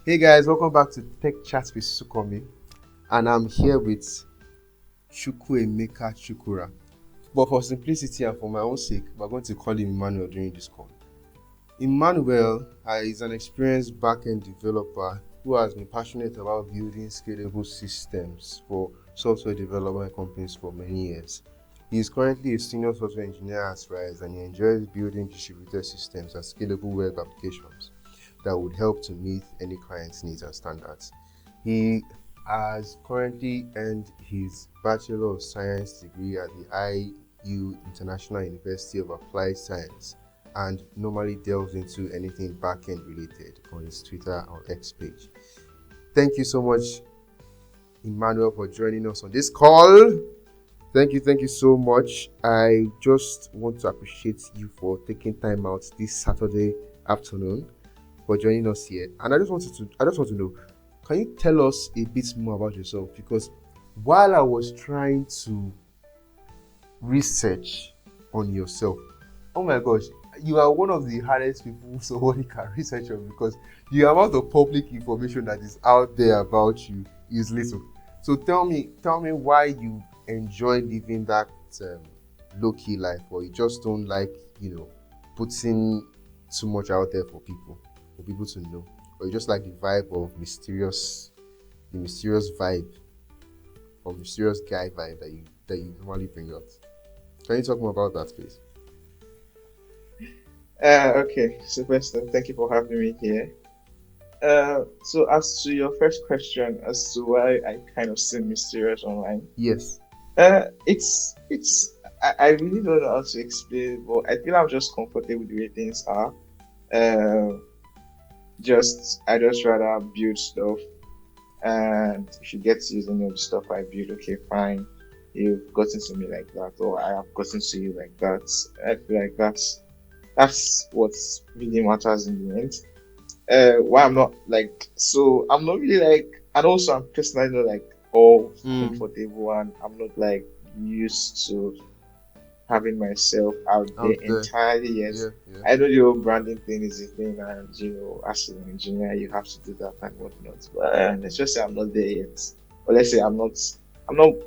Hey guys, welcome back to Tech Chat with Sunkanmi, and I'm here with Chukwuemeka Chukwurah. But for simplicity and for my own sake, we're going to call him Emmanuel during this call. Emmanuel is an experienced backend developer who has been passionate about building scalable systems for software development companies for many years. He is currently a senior software engineer at Rise, and he enjoys building distributed systems and scalable web applications that would help to meet any client's needs and standards. He has currently earned his Bachelor of Science degree at the IU International University of Applied Science and normally delves into anything backend related on his Twitter or X page. Thank you so much, Emmanuel, for joining us on this call. Thank you so much. I just want to appreciate you for taking time out this Saturday afternoon for joining us here. And I just want to know, can you tell us a bit more about yourself? Because while I was trying to research on yourself, oh my gosh, you are one of the hardest people somebody can research on, because the amount of public information that is out there about you is little. So tell me why you enjoy living that low-key life, or you just don't like, putting too much out there for people to know, or you just like the vibe of the mysterious vibe, or mysterious guy vibe that you normally bring out. Can you talk more about that, please? Okay, so first, thank you for having me here. So as to your first question, as to why I kind of seem mysterious online, Yes. I really don't know how to explain it, but I feel I'm just comfortable with the way things are. Uh, I just rather build stuff, and if you get to use any of the stuff I build, okay, fine. You've gotten to me like that, or I have gotten to you like that. I feel like that's what really matters in the end. Why I'm not like so I'm not really like, and also I'm personally not like all Mm, comfortable, and I'm not like used to having myself out there out there. entirely yet. Yeah, yeah. I know the whole branding thing is a thing, and as an engineer you have to do that and whatnot, but let's just say I'm not there yet, or let's say I'm not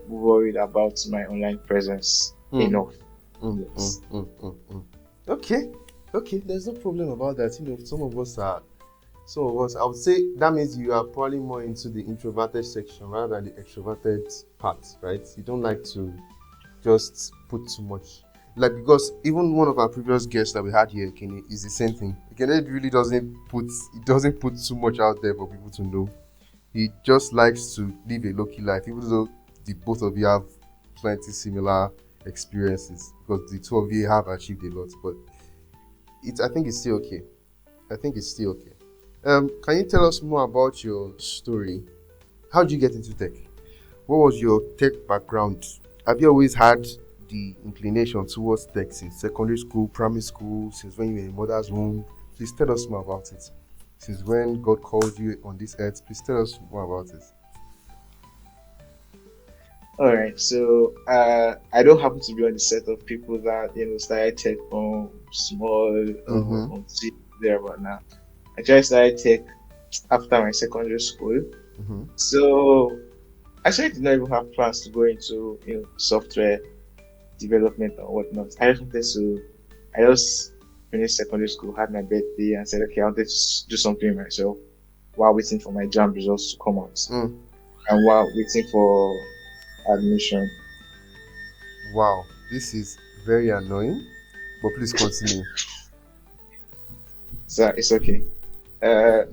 worried about my online presence Mm, enough. mm, mm, Yes. mm, mm, mm. Okay, okay. There's no problem about that. Some of us. I would say that means you are probably more into the introverted section rather than the extroverted part, right? You don't like to just put too much. Like, because even one of our previous guests that we had here, Kenny, is the same thing. Kenny really doesn't put too much out there for people to know. He just likes to live a low-key life, even though the both of you have plenty similar experiences, because the two of you have achieved a lot. But I think it's still okay. I think it's still okay. Can you tell us more about your story? How did you get into tech? What was your tech background? Have you always had the inclination towards tech since secondary school, primary school, since when you were in mother's womb? Please tell us more about it. Since when God called you on this earth, please tell us more about it. All right, so I don't happen to be on the set of people that started tech from small Mm-hmm. until there, but now I just started tech after my secondary school. Mm-hmm. So I actually did not even have plans to go into software development or whatnot. I just finished secondary school, had my birthday, and said, okay, I wanted to do something myself while waiting for my jam results to come out Mm. and while waiting for admission. Wow, this is very annoying, but please continue. So it's okay.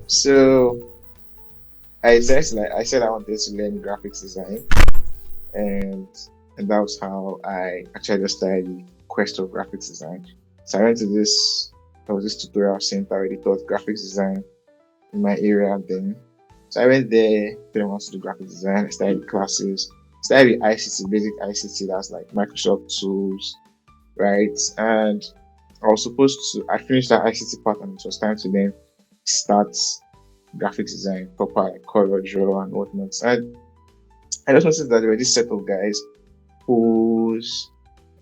So I said I wanted to learn graphics design, and that was how I actually just started the quest of graphics design. So I went to this there was this tutorial center where they taught graphics design in my area then. So I went there, then I wanted to do graphics design. I started classes. Started with ICT, basic ICT, that's like Microsoft tools, right? And I finished that ICT part, and it was time to then start graphics design, proper like color draw and whatnot. And I just noticed that there were this set of guys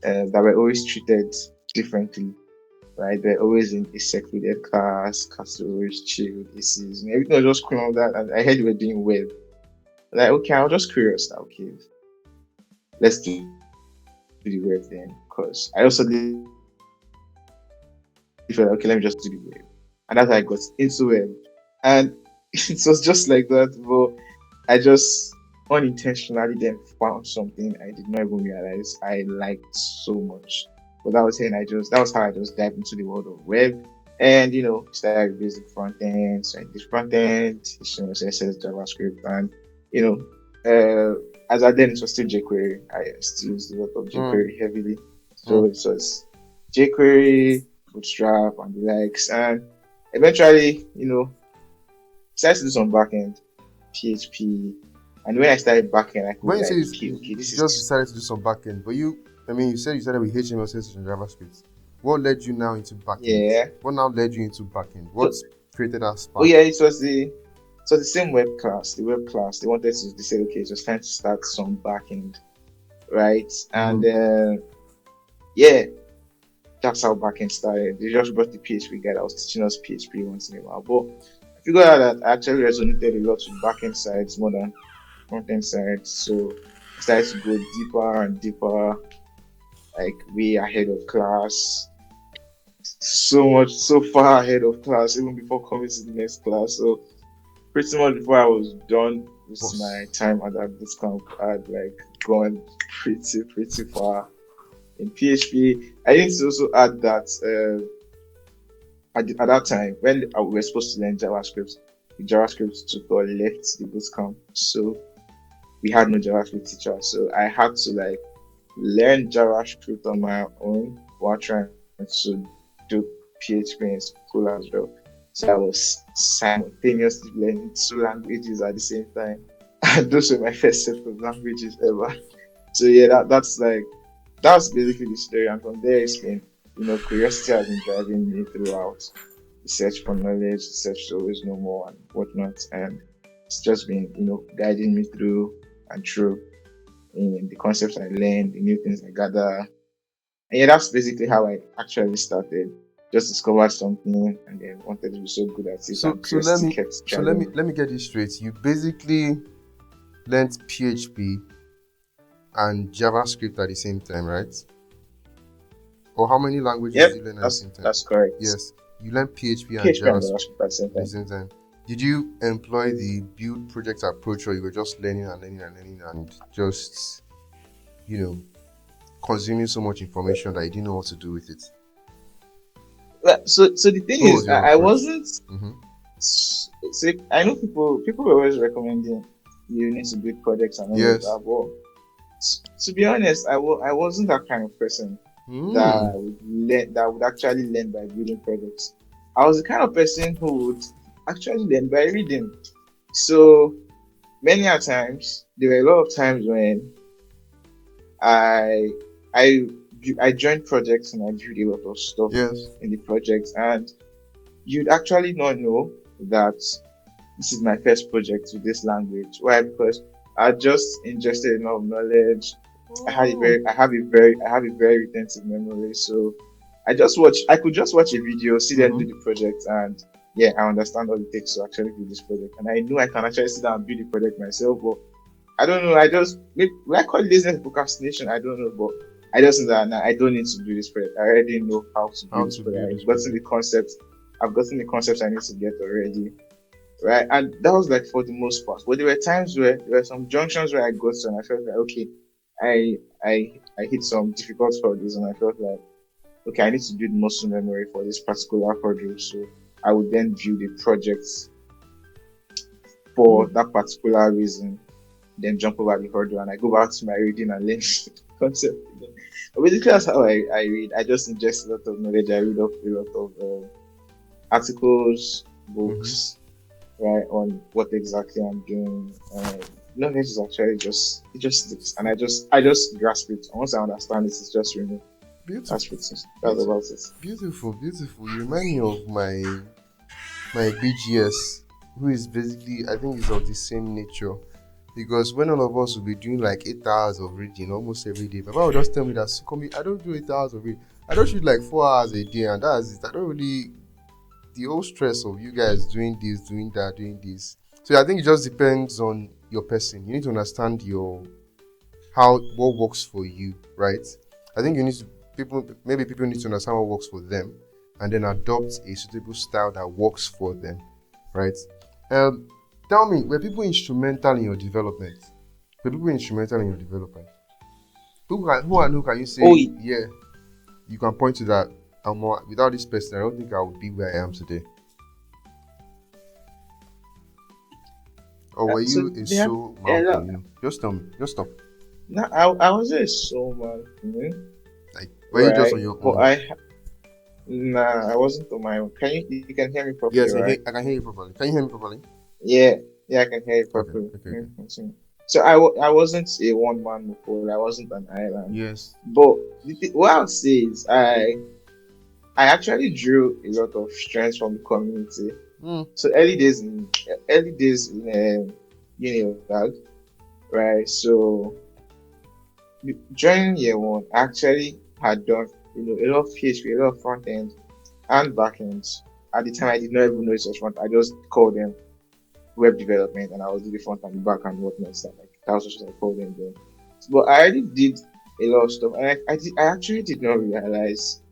that were always treated differently. right? They're always in a secluded class were always chilled, ACs, and everything was just cool on that. And I heard you were doing web. Like, okay, I was just curious now, okay, let's do the web then. Because I also felt, okay, let me just do the web. And that's how I got into web. And it was just like that, but I just unintentionally then found something I did not even realize I liked so much. But that was how I just dived into the world of web and started with basic front end. So I did front end, HTML, CSS, JavaScript, and you know, as I then it was still jQuery. I still used a lot of Mm, jQuery heavily. So mm. it was jQuery, Bootstrap, and the likes. And eventually, started to do some backend, PHP. And when I started backend, I could When be you say like, you, okay, you okay, you this just is decided to do some backend, but you said you started with HTML, CSS, and JavaScript. What led you now into backend? yeah. What now led you into backend? So, What created that oh spark? yeah, it was the same web class. The web class. They said, okay, it's just time to start some backend, right? And Mm-hmm. yeah, that's how backend started. They just brought the PHP guy that was teaching us PHP once in a while. But I figured out that I actually resonated a lot with backend sides more than front end sides. So I started to go deeper and deeper, like way ahead of class. So much, so far ahead of class, even before coming to the next class. So pretty much before I was done with my Boss. time at that bootcamp, I'd like gone pretty far in PHP. I need to also add that at that time when we were supposed to learn JavaScript, the JavaScript tutor left the bootcamp, so we had no JavaScript teacher. So I had to like learn JavaScript on my own while trying to do PHP in school as well. So I was simultaneously learning two languages at the same time. And those were my first set of languages ever. So yeah, that's basically the story. And from there it's been, curiosity has been driving me throughout the search for knowledge, the search to always know more and whatnot. And it's just been, guiding me through and through in the concepts I learned, the new things I gather. And yeah, that's basically how I actually started. Just discovered something and then wanted to be so good at it, So and so let curiosity me kept so let driving me me. let me get this straight. You basically learned PHP and JavaScript at the same time, right? Or how many languages did Yep, you learn at the that's same time? that's correct. Yes, you learned PHP and PHP and JavaScript JavaScript at the same at the time. same time. Did you employ the build project approach, or you were just learning and learning and learning and just, you know, consuming so much information that you didn't know what to do with it? So the thing What was is, your I approach? wasn't. Mm-hmm. So I know people were always recommending you need to build projects and all of Yes. that, but to be honest, I wasn't that kind of person Mm. that would actually learn by building projects. I was the kind of person who would actually learn by reading. So many a times there were a lot of times when I I I joined projects and I did a lot of stuff Yes. in the projects, and you'd actually not know that this is my first project with this language. Why? Because I just ingested enough knowledge. Oh. I have a very retentive memory. So I could just watch a video, see them do Mm-hmm. the project, and yeah, I understand all it takes to actually do this project. And I know I can actually sit down and build the project myself, but I don't know. Maybe I call it laziness, procrastination. I don't know, but I just know that now I don't need to do this project. I already know how to How build this to project. build this project? I've gotten the concepts I need to get already, right? And that was like for the most part. But there were times where there were some junctions where I got to and I felt like, okay, I I hit some difficult hurdles and I felt like, okay, I need to build muscle memory for this particular hurdle. So I would then build a project for Mm. that particular reason, then jump over the hurdle and I go back to my reading and learn the concept again. But basically, that's how I read. I just ingest a lot of knowledge. I read up a lot of articles, Mm-hmm. books, right, on what exactly I'm doing. Knowledge is actually it just sticks, and I just grasp it. Once I understand it, it's just really that's Beautiful. pretty. That's Beautiful. about it. Beautiful. Beautiful. You remind me of my BGS, who is basically, I think, is of the same nature. Because when all of us will be doing like 8 hours of reading almost every day, Baba will just tell me that, Sunkanmi, I don't do 8 hours of reading. I don't shoot like 4 hours a day, and that's it. I don't really the whole stress of you guys doing this, doing that, doing this. So I think it just depends on your person. You need to understand your how what works for you, right? I think you need to people need to understand what works for them, and then adopt a suitable style that works for them, right? Um, Tell me, were people instrumental in your development? Were people instrumental in your development? Who can you Oh, say, yeah, you can point to that? Without this person, I don't think I would be where I am today. Or were so you a they have soul a man for lot. you? Just tell me. Just stop. No, I was a soul man, Like, were you just right? on your But own? nah, I wasn't on my own. You can hear me properly, Yes, right? I can hear you properly. Can you hear me properly? Yeah, yeah, I can hear you Okay, properly. okay, okay. Continue. So I wasn't a one man before. I wasn't an island. Yes. But what I would say is I actually drew a lot of strength from the community. Mm. So early days in Unilag, right? So during year one, I actually had done a lot of PHP, a lot of front end and back ends. At the time, I did not even know it was front. I just called them web development, and I was doing the front and the back and whatnot. Stuff like that was just what I called them then. But I already did a lot of stuff, and I actually did not realize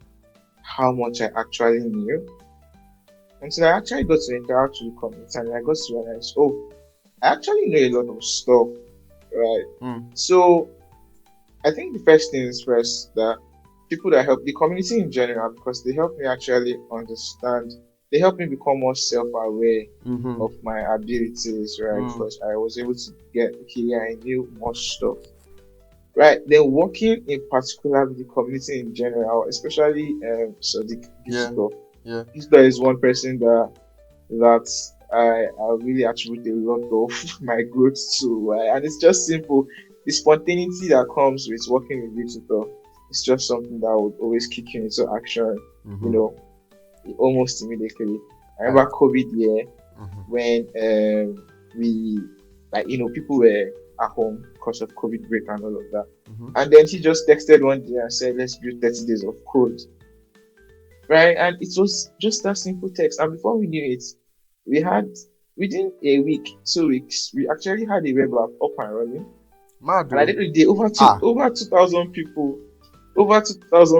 how much I actually knew until I actually got to interact with the community, and I got to realize, oh, I actually know a lot of stuff, right? Mm. So I think the first thing is first that people that help the community in general, because they help me actually understand, they help me become more self-aware Mm-hmm. of my abilities, right? Mm. Because I was able to get, okay, yeah, I knew more stuff, right? Then working in particular with the community in general, especially Sadiq Yeah. Visitor. Yeah. Visitor is one person that I really attribute a lot of my growth to, and it's just simple. The spontaneity that comes with working with Visitor is just something that would always kick you into action, you Mm-hmm. know, almost immediately. I I. remember COVID year Mm-hmm. when we, like, people were at home because of COVID break and all of that. Mm-hmm. And then he just texted one day and said, let's build 30 days of code, right? And it was just that simple text. And before we knew it, we had, within a week, 2 weeks, we actually had a web app up and running. Mad And at though. the end of the day, Ah. over 2,000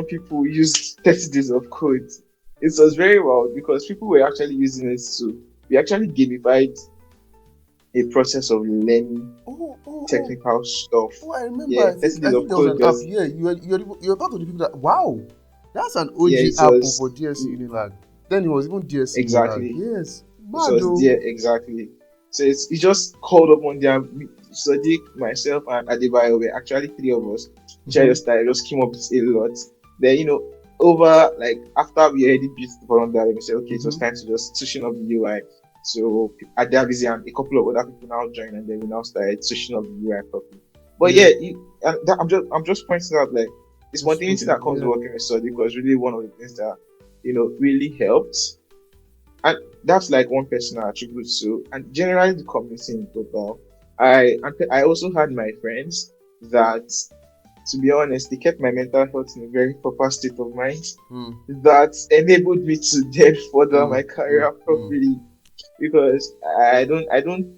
people, used 30 days of code. It was very wild because people were actually using it too. We actually gamified a process of learning Oh, oh, oh. technical stuff. Oh, I remember. Yeah, 30 I days think of there was code an app. just, Yeah, you're part of the people that. Wow, that's an yeah, OG it app was, for DSC Unilag. Then it was even DSC Unilag. exactly. Yes, It mad was though. there, exactly. So it just called up one day. Sadiq, myself, and Adebayo were actually three of us. Which I Mm-hmm. just started, just came up with a lot. Then, over, like, after we already built the voluntary, we said, okay, it was Mm-hmm. time to just switching up the UI. So Adabizi and a couple of other people now joined, and then we now started switching up the UI properly. But Yeah, yeah, I'm just pointing out, like, the it's spontaneity OG. that comes Yeah. with working with Sadiq was really one of the things that really helped. And that's like one person I attribute to, and generally the community in total. I also had my friends that, to be honest, they kept my mental health in a very proper state of mind Mm, that enabled me to then further mm, my mm, career mm. properly. Because I don't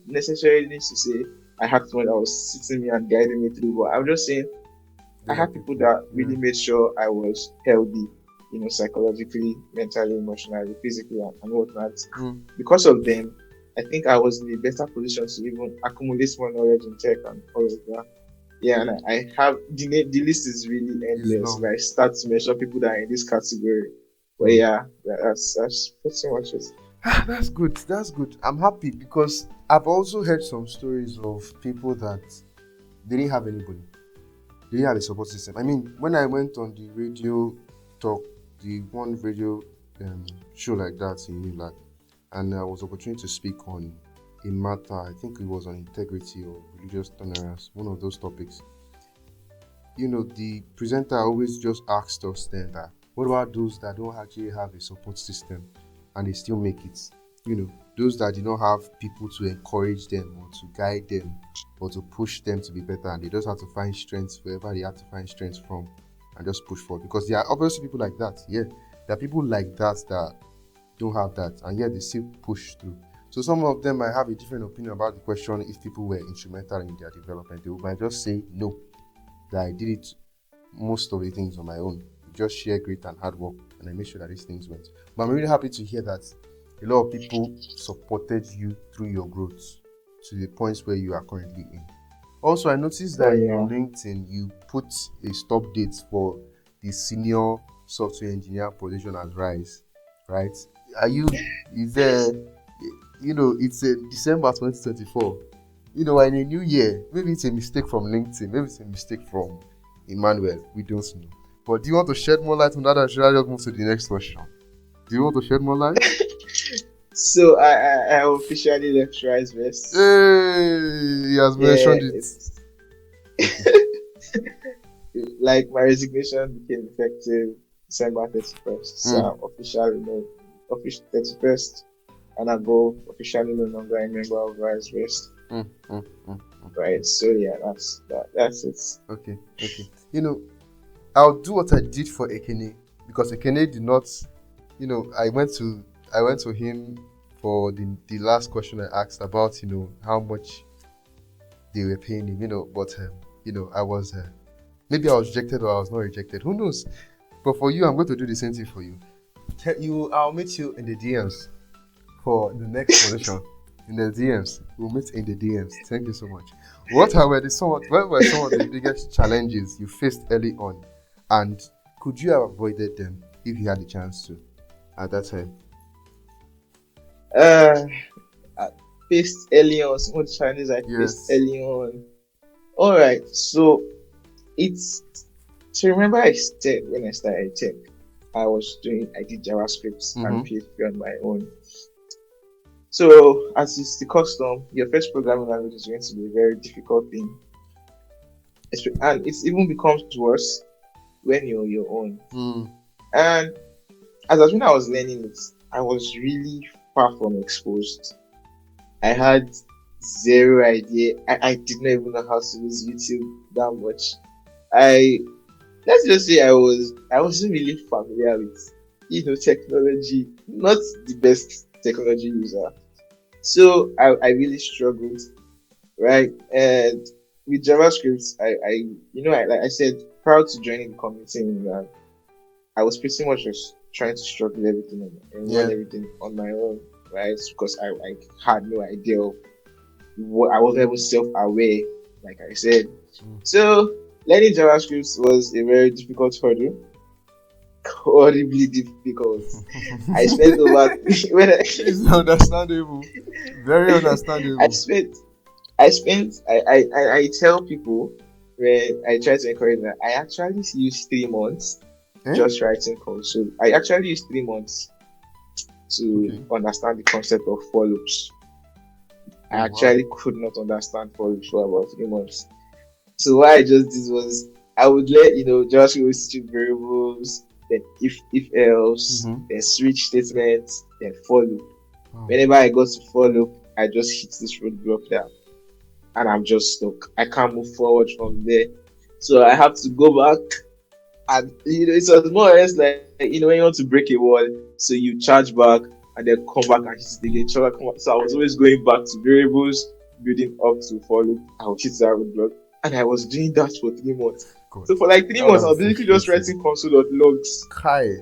necessarily need to say I had someone that was sitting me and guiding me through, but I'm just saying I There are had people people. that Yeah. really made sure I was healthy, psychologically, mentally, emotionally, physically, and whatnot. Mm. Because of them, I think I was in a better position to even accumulate more knowledge in tech and all of that. Yeah, and I have the list is really It's endless. If long. I start to mention people that are in this category, but Mm. yeah, that's pretty much it. That's good. That's good. I'm happy because I've also heard some stories of people that they didn't have anybody. They didn't have a support system. I mean, when I went on the radio talk, the one radio show like that in Unilag, and I was opportunity to speak on a matter. I think it was on integrity or religious tolerance, one of those topics. The presenter always just asked us then that, what about those that don't actually have a support system and they still make it? Those that do not have people to encourage them or to guide them or to push them to be better, and they just have to find strength wherever they have to find strength from. and just push forward. Because there are obviously people like that. Yeah, there are people like that don't have that, and yet they still push through. So some of them might have a different opinion about the question if people were instrumental in their development. They might just say no, that I did it most of the things on my own. Just share grit and hard work, and I make sure that these things went. But I'm really happy to hear that a lot of people supported you through your growth to the points where you are currently in. Also, I noticed that in your LinkedIn, you put a stop date for the senior software engineer position as Rise, right? Is there, it's a December 2024. In a new year, maybe it's a mistake from LinkedIn, maybe it's a mistake from Emmanuel, we don't know. But do you want to shed more light on that, or should I just move to the next question? Do you want to shed more light? So I officially left Rise West. Hey, he has mentioned it. Like my resignation became effective December 31st. So I'm officially 31st, and I go officially no longer a member of Rise West. Right. So yeah, that's it. Okay. I'll do what I did for Ekene, because Ekene did not. I went to him for the last question I asked about, how much they were paying him, but I was maybe I was rejected or I was not rejected. Who knows? But for you, I'm going to do the same thing for you. I'll meet you in the DMs for the next position. In the DMs. We'll meet in the DMs. Thank you so much. What were some of the biggest challenges you faced early on? And could you have avoided them if you had the chance to at that time? I faced early on. Some of the challenges I faced early on. Alright, so remember I said when I started tech, I did JavaScript and PHP on my own. So, as is the custom, your first programming language is going to be a very difficult thing. And it even becomes worse when you're your own. And when I was learning it, I was really far from exposed. I had zero idea. I did not even know how to use YouTube that much. Let's just say I wasn't really familiar with technology, not the best technology user. So I really struggled, right? And with JavaScript, like I said, prior to joining the community in Unilag, I was pretty much just trying to struggle everything and run everything on my own, right? Because I had no idea of what I wasn't even self-aware, like I said. So learning JavaScript was a very difficult hurdle. Horribly difficult. I spent over it's understandable. Very understandable. I tell people when I try to encourage them, I actually use 3 months just writing code. So I actually used 3 months to understand the concept of for loops. I actually could not understand for loops for about 3 months. So what I just did was I would let JavaScript with variables, then if else, then switch statements, then for loop. Whenever I go to for loop, I just hit this roadblock there, and I'm just stuck. I can't move forward from there. So I have to go back, and it was more or less like when you want to break a wall, so you charge back and then come back and hit it again. So I was always going back to variables, building up to for loop. I would hit that roadblock, and I was doing that for 3 months. God. So for like 3 months, I was basically just writing console.logs. Kai.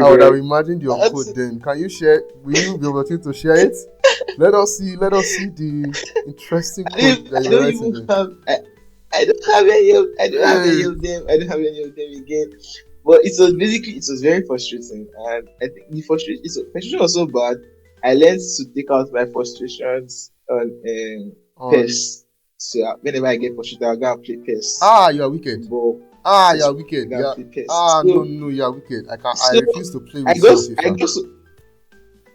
I would have imagined your code then. Can you share? Will you be able to share it? Let us see the interesting code that you're writing. I don't have any of them again. But it was very frustrating, and I think the frustration was so bad. I learned to take out my frustrations on PES. So whenever I get frustrated, I'll go and play PES. You are wicked. You are wicked. No, you are wicked. I refuse to play with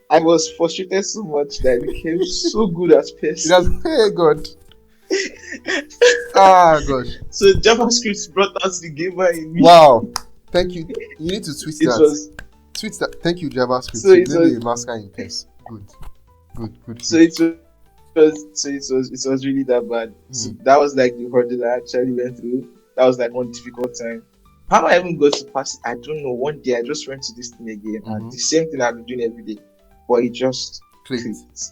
I was frustrated so much that I became so good at PES. Hey God. Gosh. So JavaScript brought out the gamer in me. Wow. Thank you. You need to tweet that. Tweet that. Thank you, JavaScript. So it was a master in PES. Good. So it was really that bad. So that was like the hurdle I actually went through. That was like one difficult time. How I even got to pass it, I don't know. One day I just went to this thing again, and Mm-hmm. the same thing I've been doing every day, but it just Clicked. clicked.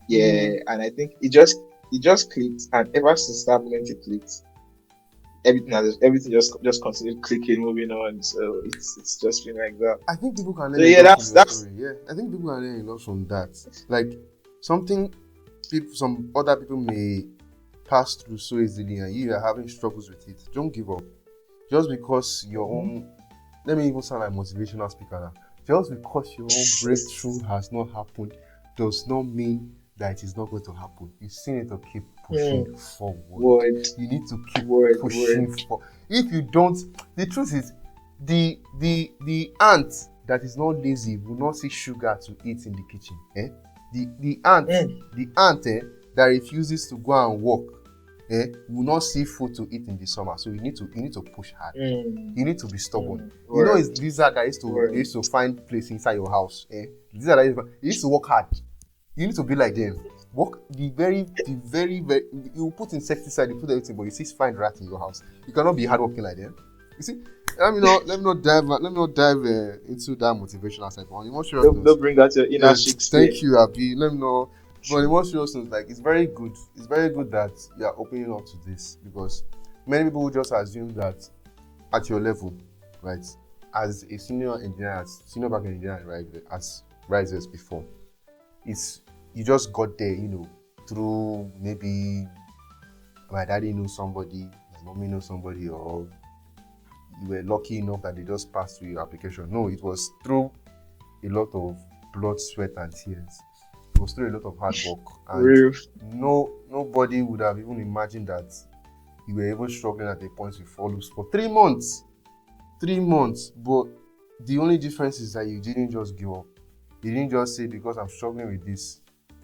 Yeah, Mm. and I think it just clicked, and ever since that moment it clicked, everything just continued clicking, moving on. So it's just been like that. I think people can So learn a yeah, lot from your that's story. Yeah, I think people can learn a lot from that. Like something some other people may pass through so easily, and you are having struggles with it. Don't give up. Just because your Mhm. own, let me even sound like motivational speaker now. Just because your own breakthrough has not happened does not mean that it is not going to happen. You still need to keep pushing Hmm. forward. Word, You need to keep word. pushing forward. If you don't, the truth is, the ant that is not lazy will not see sugar to eat in the kitchen. The ant, Hmm. that refuses to go and work, will not see food to eat in the summer. So you need to push hard. Hmm. You need to be stubborn. Hmm. You know, it's Word, lizard that word. used to find place inside your house. Lizard that used to work hard. You need to be like them. Work the very. You put insecticide, you put everything, but you still find rat in your house. You cannot be hardworking like them. You see, let me not dive into that motivational side. But on the more serious note, Don't bring out your inner Shakespeare. thank you, Abi. Let me know. But on the more serious note, like it's very good. It's very good that you are opening up to this, because many people will just assume that at your level, right, as a senior engineer, as senior backend engineer, right, as risers before, it's you just got there, through maybe my daddy knows somebody, my mommy knows somebody, or you were lucky enough that they just passed through your application. No, it was through a lot of blood, sweat, and tears. It was through a lot of hard work, and Real. nobody would have even imagined that you were even struggling at a point with follows for 3 months. 3 months, but the only difference is that you didn't just give up. You didn't just say, because I'm struggling with this,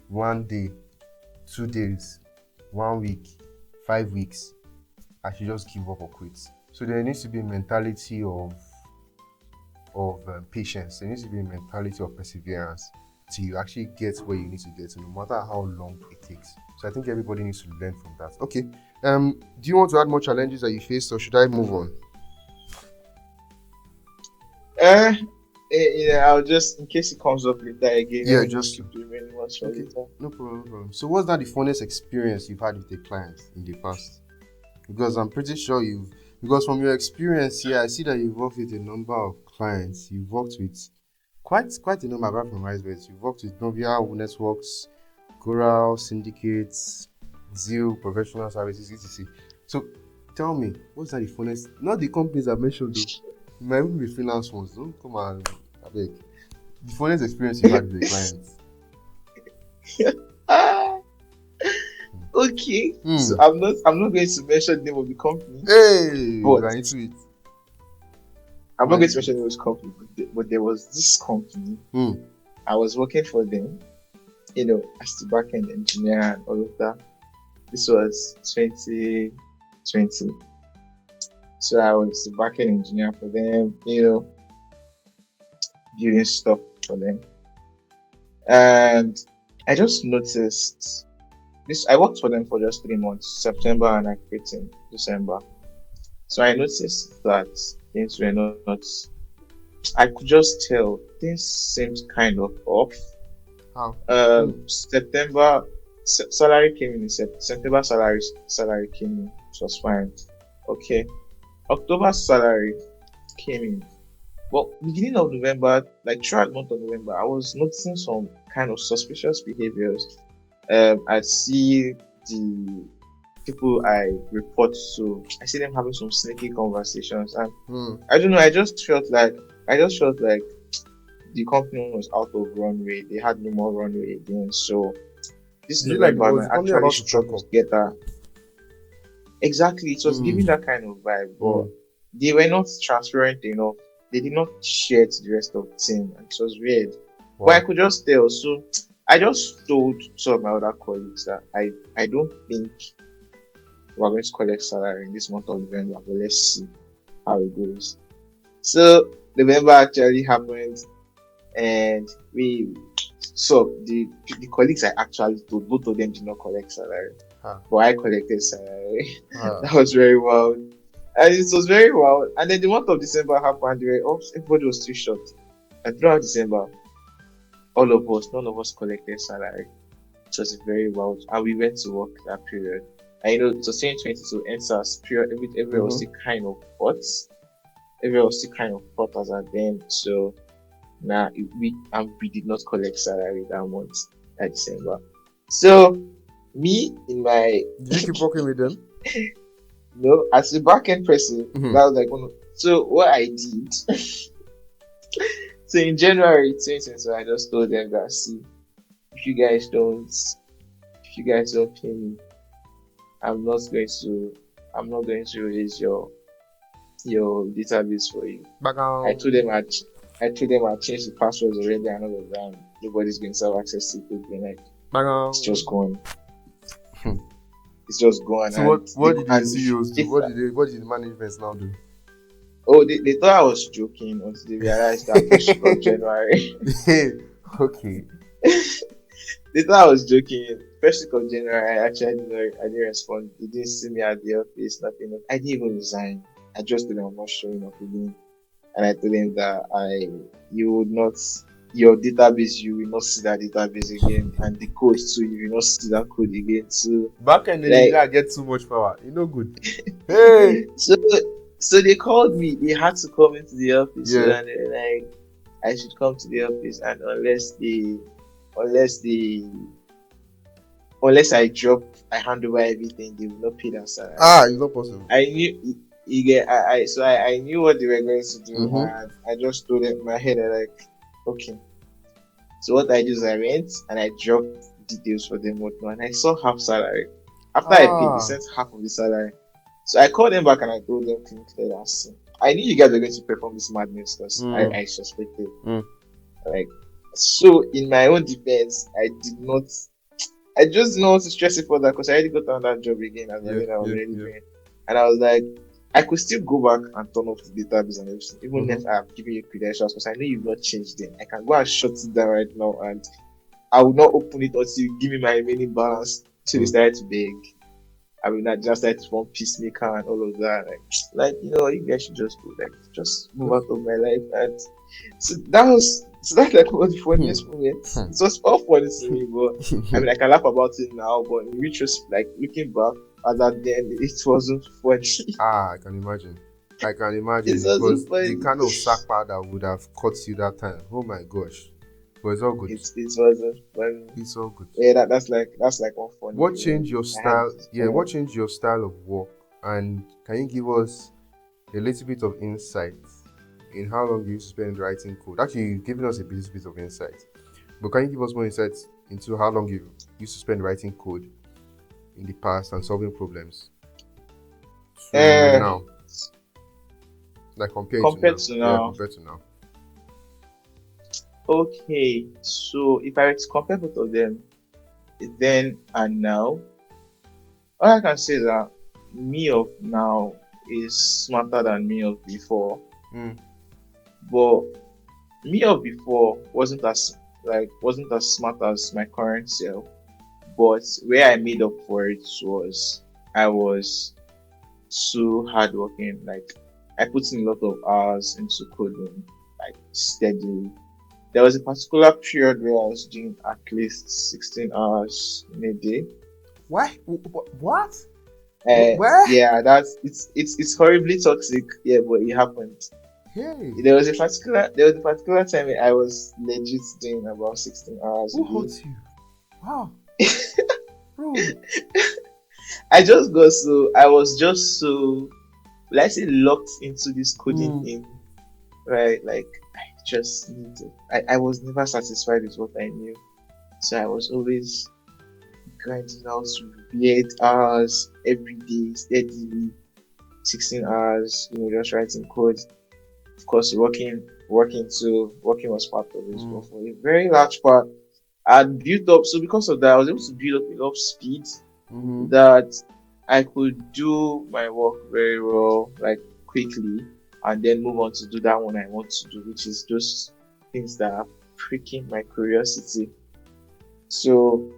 1 day, 2 days, 1 week, 5 weeks, I should just give up or quit. So there needs to be a mentality of patience. There needs to be a mentality of perseverance till you actually get where you need to get to, no matter how long it takes. So I think everybody needs to learn from that. Okay. Do you want to add more challenges that you faced, or should I move on? I'll just, in case it comes up later again, let Yeah, me just just keep the remaining ones for okay. later. No problem, no problem. So what's that the funniest experience you've had with a client in the past? Because I'm pretty sure because from your experience here, I see that you've worked with a number of clients. You've worked with quite a number, apart from Risebeds. You've worked with Novia Networks, Coral, Syndicates, Zeal, Professional Services, etc. So tell me, what's that the funniest? Not the companies I've mentioned though. It might even be freelance ones. Don't come and abeg. The funniest experience you've had with a client. Ah, okay. So Hmm. I'm not going to mention the name of the company, Hey, but we're into it. I'm not We're going to into mention the it. name of this company. But there was this company. Hmm. I was working for them, as the backend engineer and all of that. This was 2020. So I was the backend engineer for them, doing stuff for them. And I just noticed this. I worked for them for just 3 months, September, and I quit in December. So I noticed that things were not. I could just tell things seemed kind of off. How? Hmm. September salary came in September salary came in. It was fine. Okay. October salary came in. But beginning of November, like throughout the month of November, I was noticing some kind of suspicious behaviors. I see the people I report to, I see them having some sneaky conversations, and Hmm. I don't know. I just felt like the company was out of runway. They had no more runway again. So this Is it like November, was I the company actually about to pack struggled up? to get that. Exactly, it was Hmm. giving that kind of vibe, but Hmm. they were not transparent enough. They did not share to the rest of the team, and it was weird. But I Wow. could just tell. So I just told some of my other colleagues that I don't think we're going to collect salary in this month of November, but let's see how it goes. So November actually happened, and the colleagues I actually told, both of them did not collect salary, Ha. but I collected salary. Ha. That was very wild. And it was very wild. And then the month of December happened. Everybody was too short. And throughout December, none of us collected salary. It was very wild. And we went to work that period. And it was 2022 NSAS period. Everywhere was Mm-hmm. still kind of hot. Everywhere was still kind of hot as at then. So now we did not collect salary that month, that December. So me in my Did you keep working with them? as a backend person, Mm-hmm. that was like so what I did. So in January 2020, I just told them that, see, if you guys don't if you guys don't pay me, I'm not going to I'm not going to raise your database for you. Back I on. told them I told them I changed the passwords already and all of that. And nobody's going to have access to it again. Like, Back it's on. just gone. It's just gone. So And what did the and CEOs do? if What did the management now do? they thought I was joking until they realized that first week of January. Okay. They thought I was joking. First week of January, I didn't respond. They didn't see me at the office, nothing. I didn't even resign. I just told them I'm not showing up again. And I told them that you would not, your database, you will not see that database again. And the code too, you will not see that code again. So, Back end, like, you gotta get too much power. You know good. Hey. so they called me. They had to come into the office. Yeah. And they were like, I should come to the office. And unless they I hand over everything, they will not pay that salary. It's not possible. I knew you get I knew what they were going to do, Mm-hmm. and I just told them in my head, okay. So what I do is I went and I dropped details for them whatnot, and I saw half salary. After I paid, they sent half of the salary. So I called them back and I told them clear that I knew you guys were going to perform this madness because I suspected. Like, so in my own defense, I just didn't want to stress it further because I already got on that job again as I was already doing. And I was like, I could still go back and turn off the database and everything, even if I've given you credentials, because I know you've not changed them. I can go and shut it down right now, and I will not open it until you give me my remaining balance. So they started to beg. I mean, I just started to form peacemaker and all of that. Like you guys should just go, just move out of my life. And so that's like one of the funniest moments. It was all funny to me, but I mean, I can laugh about it now, but in retrospect, like looking back at that then, it wasn't funny. I can imagine. It Because wasn't funny. the kind of sackbar that would have caught you that time. Oh my gosh. But it's all good. It wasn't funny. It's all good. Yeah, that's like one funny. What changed your style? What changed your style of work? And can you give us a little bit of insight in how long you used to spend writing code? Actually, you've given us a little bit of insight. But can you give us more insight into how long you used to spend writing code in the past and solving problems? Now. Like compared to now. Yeah, compared to now. Okay, so if I were to compare both of them, then and now, all I can say is that me of now is smarter than me of before. But me of before wasn't as smart as my current self. But where I made up for it was I was so hardworking. Like, I put in a lot of hours into coding, like steadily. There was a particular period where I was doing at least 16 hours in a day. What? Where? Yeah, it's horribly toxic. Yeah, but it happened. Hey. There was a particular time I was legit doing about 16 hours. Who holds you? Wow. Bro. I was just so, let's say, locked into this coding thing, right? Like, I just needed. I was never satisfied with what I knew, so I was always grinding out weird hours every day, steadily, 16 hours. Just writing code. Of course, working was part of it, but for a very large part, I built up. So because of that, I was able to build up enough speed that I could do my work very well, like quickly, and then move on to do that one I want to do, which is just things that are pricking my curiosity. So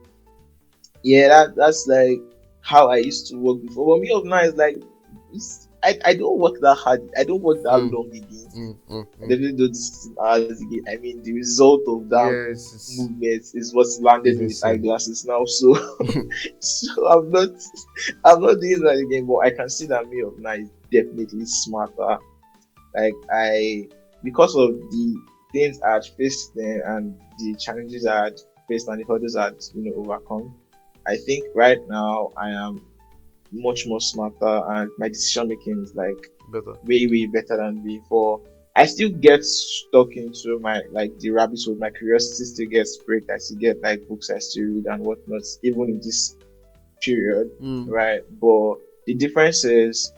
yeah, that's like how I used to work before. But me of now is like I don't work that hard. I don't work that Mm, long again. I mm. definitely do this 16 hours again. I mean, the result of that Yes, movement is what's landed it's me with insane. eyeglasses now. So, so I'm not doing that again. But I can see that me of now is definitely smarter. Like because of the things I had faced then and the challenges I had faced and the hurdles I had, overcome. I think right now I am much more smarter and my decision making is like Better. way better than before. I still get stuck into my like the rabbit hole. My curiosity still gets pricked. I still get like books I still read and whatnot, even in this period, Mm. right? But the difference is,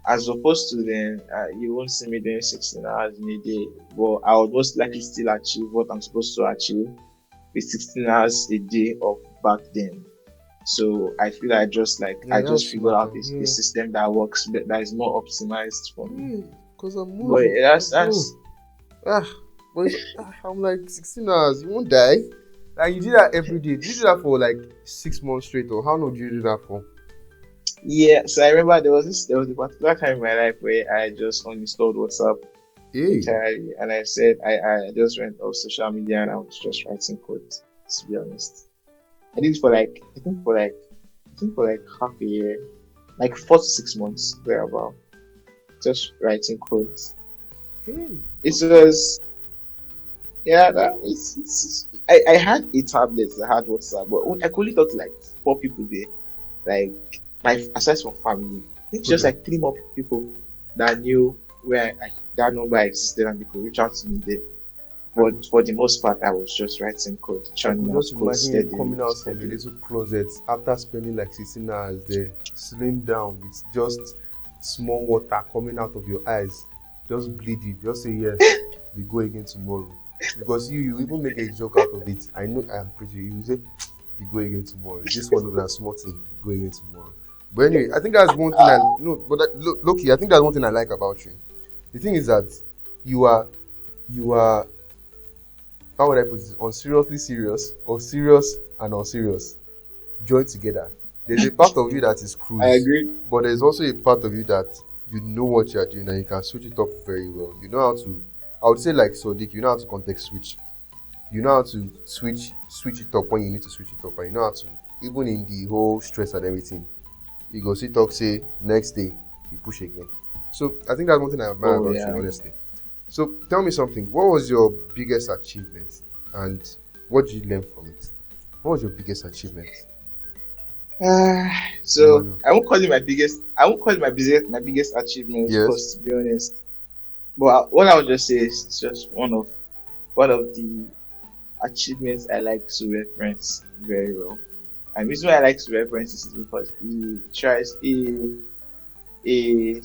as opposed to then, you won't see me doing 16 hours in a day, but I would most likely still achieve what I'm supposed to achieve with 16 hours a day of back then. So I feel I Yeah, just that's figured out smarter. a Yeah. system that works that is more optimized for me. Yeah, because I'm But moving. Bro. that's Ah, but I'm like 16 hours. You won't die. Like you do that every day. Did you do that for like 6 months straight, or how long do you do that for? yeah. So I remember there was a particular time in my life where I just uninstalled WhatsApp Hey. entirely, and I said I just went off social media and I was just writing code. To be honest, I did it for like I think for like half a year, like 4 to 6 months thereabout, just writing codes. Hey. It was yeah, I had a tablet that had WhatsApp, but I could only talk to like 4 people there. Like my aside from family, I think just Okay. like 3 more people that knew where that number existed and they could reach out to me there. I But could, for the most part, I was just writing code, I could churning out just code imagine you steadily, coming out from a steadily. little closet after spending like 16 hours there, slim down with just small water coming out of your eyes, just bleeding. Just say yes, we go again tomorrow. Because you even make a joke out of it. I know I'm pretty. You say we go again tomorrow. This one over that small thing, we go again tomorrow. But anyway, I think that's one thing I no. But Loki, I think that's one thing I like about you. The thing is that you are you are how would I put it, on seriously serious or serious and unserious joined together. There's a part of you that is I cruise, agree. but there's also a part of you that you know what you're doing and you can switch it up very well. You know how to, I would say like Sodiq, you know how to context switch. You know how to switch it up when you need to switch it up, and you know how to, even in the whole stress and everything, you go sit talk, say next day, you push again. So I think that's one thing I admire Oh about you, yeah. honestly. So tell me something. What was your biggest achievement, and what did you learn from it? What was your biggest achievement, Uh, so Emmanuel? I won't call it my biggest. I won't call it my biggest achievement Yes. because to be honest, but what I would just say is it's just one of the achievements I like to reference very well. And the reason why I like to reference this is because he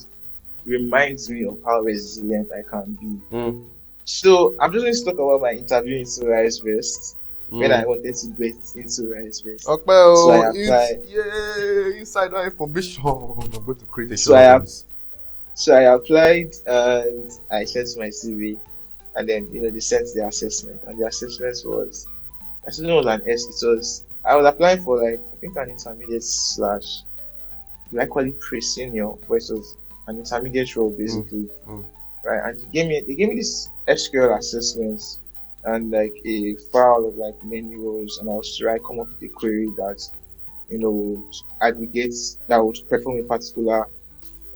reminds me of how resilient I can be. Mm. So I'm just going to talk about my interview into Rice West when I Mm. wanted to get into Rice West. Okay, So I oh, it's applied. insider information. I'm going to create a So short I for ap- this. so I applied and I sent my CV, and then they sent the assessment, and the assessment was an S. It was I was applying for like I think an intermediate slash likely pre-senior, but it was an intermediate role Mm. basically, Mm. right? And they gave me this SQL assessment and like a file of like many rows, and I was to try come up with a query that would aggregate that would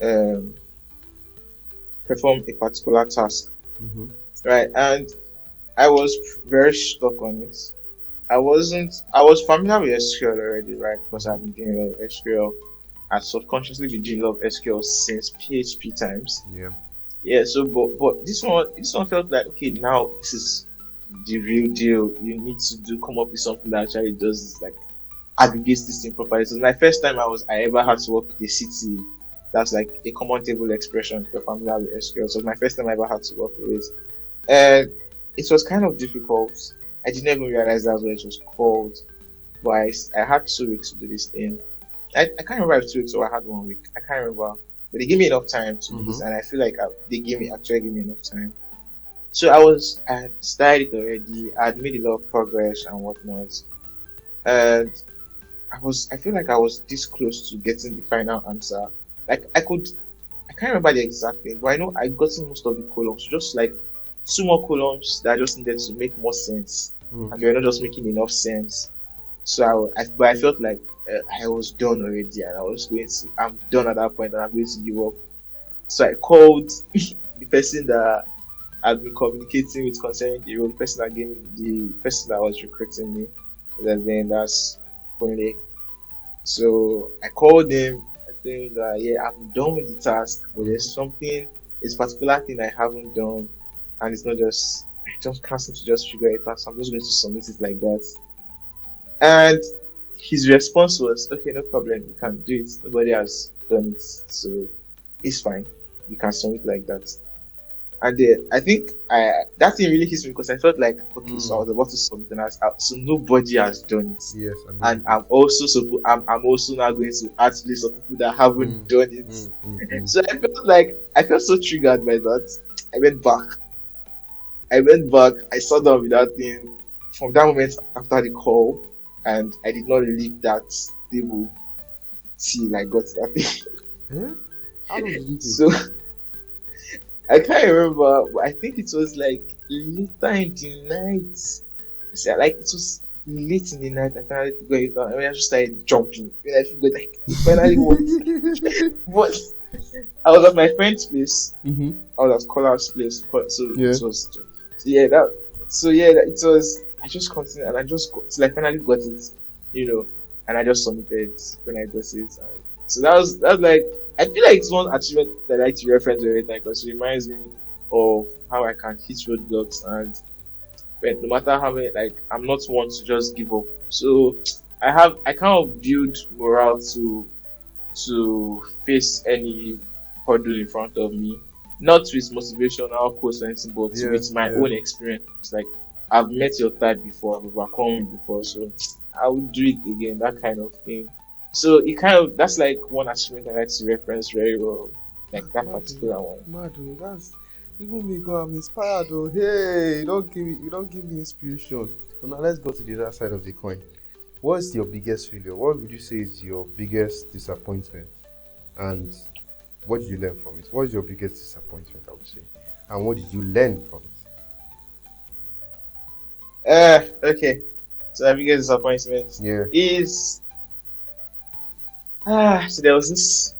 um, perform a particular task, Mm-hmm. right? And I was very stuck on it. I was familiar with SQL already, right? Because Mm-hmm. I've been doing a lot of SQL. I subconsciously been doing a lot of SQL since PHP times. Yeah. Yeah, so but this one felt like okay, now this is the real deal. You need to come up with something that actually does this, like aggregates this thing properly. So my first time I ever had to work with a city. That's like a common table expression if you're familiar with SQL. So my first time I ever had to work with it. And it was kind of difficult. I didn't even realize that's what it was called. But I had 2 weeks to do this thing. I can't remember if 2 weeks or I had 1 week. I can't remember. But they gave me enough time to do this, Mm-hmm. and I feel like actually gave me enough time. So I had started it already. I had made a lot of progress and whatnot, and I feel like I was this close to getting the final answer. Like I can't remember the exact thing, but I know I got in most of the columns, just like two more columns that I just needed to make more sense, Mm. and they were not just making enough sense. So but I felt like I was done already, and I was going to. I'm done at that point, and I'm going to give up. So I called the person that I'd been communicating with concerning the role, the person that gave me, the person that was recruiting me. Then that's Kunle. So I called him. I think that yeah, I'm done with the task, but there's something, it's a particular thing I haven't done, and it's not just I just can't seem to just figure it out. So I'm just going to submit it like that. And his response was, "Okay, no problem. You can do it. Nobody has done it, so it's fine. You can submit like that." And I think that thing really hits me because I felt like, okay, so I was about to submit and so nobody has done it. Yes, And I'm also now going to add to list of people that haven't done it. So I felt so triggered by that. I went back. I sat down with that thing from that moment after the call, and I did not leave that table till I got that thing. Eh? How long did it take? So I can't remember, but I think it was like later in the night. So, like it was late in the night. I finally figured it out. I mean, I just started jumping. When I figured like it finally worked. But I was at my friend's place. I was at Scholar's place. So Yeah. it was. So yeah, it was. I just continued and I just got till I finally got it, and I just submitted when I got it. And so that was like, I feel like it's one achievement that I like to reference every time because it reminds me of how I can hit roadblocks, and but no matter how many, like, I'm not one to just give up. So I kind of build morale to face any hurdle in front of me, not with motivational quotes or anything, but with my own experience. It's like, I've met your type before, I've overcome it before, so I would do it again, that kind of thing. So that's like one achievement I like to reference very well, like that particular one. Madu, that's even me go. I'm inspired. Oh, hey, you don't give me inspiration. But now let's go to the other side of the coin. What's your biggest failure? What would you say is your biggest disappointment? And what did you learn from it? What is your biggest disappointment, I would say? And what did you learn from it? Okay. So my biggest disappointment is so there was this